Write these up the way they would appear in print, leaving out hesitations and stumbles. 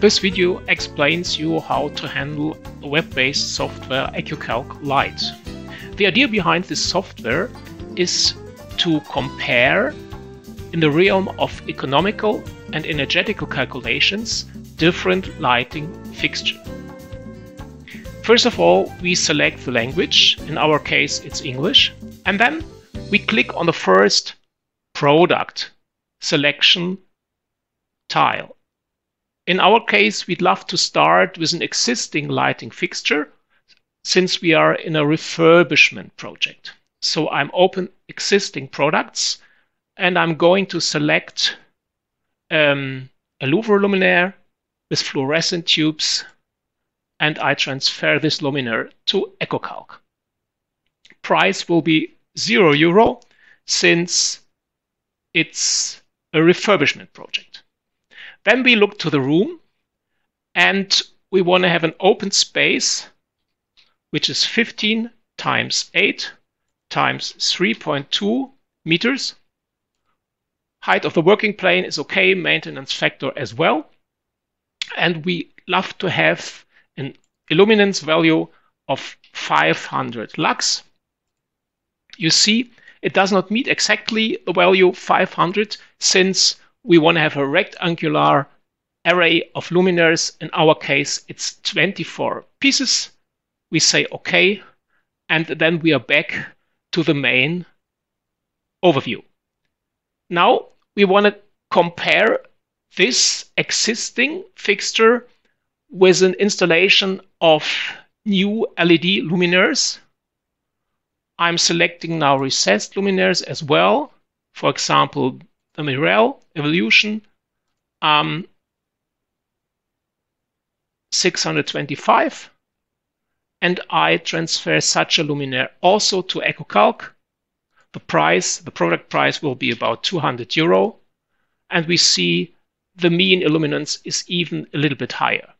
This video explains you how to handle the web-based software ecoCALC Lite. The idea behind this software is to compare, in the realm of economical and energetical calculations, different lighting fixtures. First of all, we select the language, in our case it's English, and then we click on the first product selection tile. In our case, we'd love to start with an existing lighting fixture since we are in a refurbishment project. So I'm open existing products and I'm going to select a louver luminaire with fluorescent tubes, and I transfer this luminaire to ecoCALC. Price will be €0 since it's a refurbishment project. Then we look to the room and we want to have an open space which is 15 times 8 times 3.2 meters. Height of the working plane is okay, maintenance factor as well. And we love to have an illuminance value of 500 lux. You see, it does not meet exactly the value 500 since we want to have a rectangular array of luminaires. In our case, it's 24 pieces. We say OK, and then we are back to the main overview. Now we want to compare this existing fixture with an installation of new LED luminaires. I'm selecting now recessed luminaires as well. For example, the Mirel Evolution 625, and I transfer such a luminaire also to ecoCALC. The product price will be about €200, and we see the mean illuminance is even a little bit higher.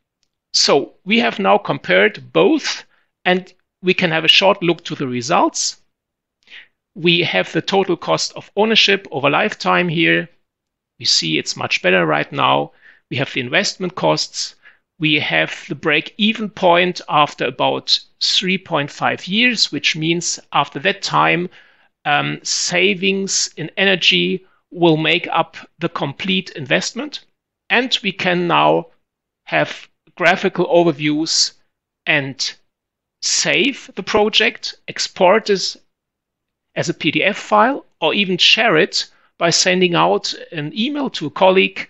So we have now compared both, and we can have a short look to the results. We have the total cost of ownership over lifetime here. We see it's much better right now. We have the investment costs. We have the break-even point after about 3.5 years, which means after that time, savings in energy will make up the complete investment. And we can now have graphical overviews and save the project, export this as a PDF file, or even share it by sending out an email to a colleague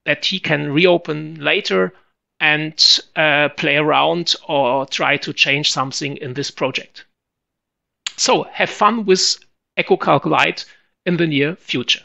that he can reopen later and play around or try to change something in this project. So have fun with ecoCALC Lite in the near future.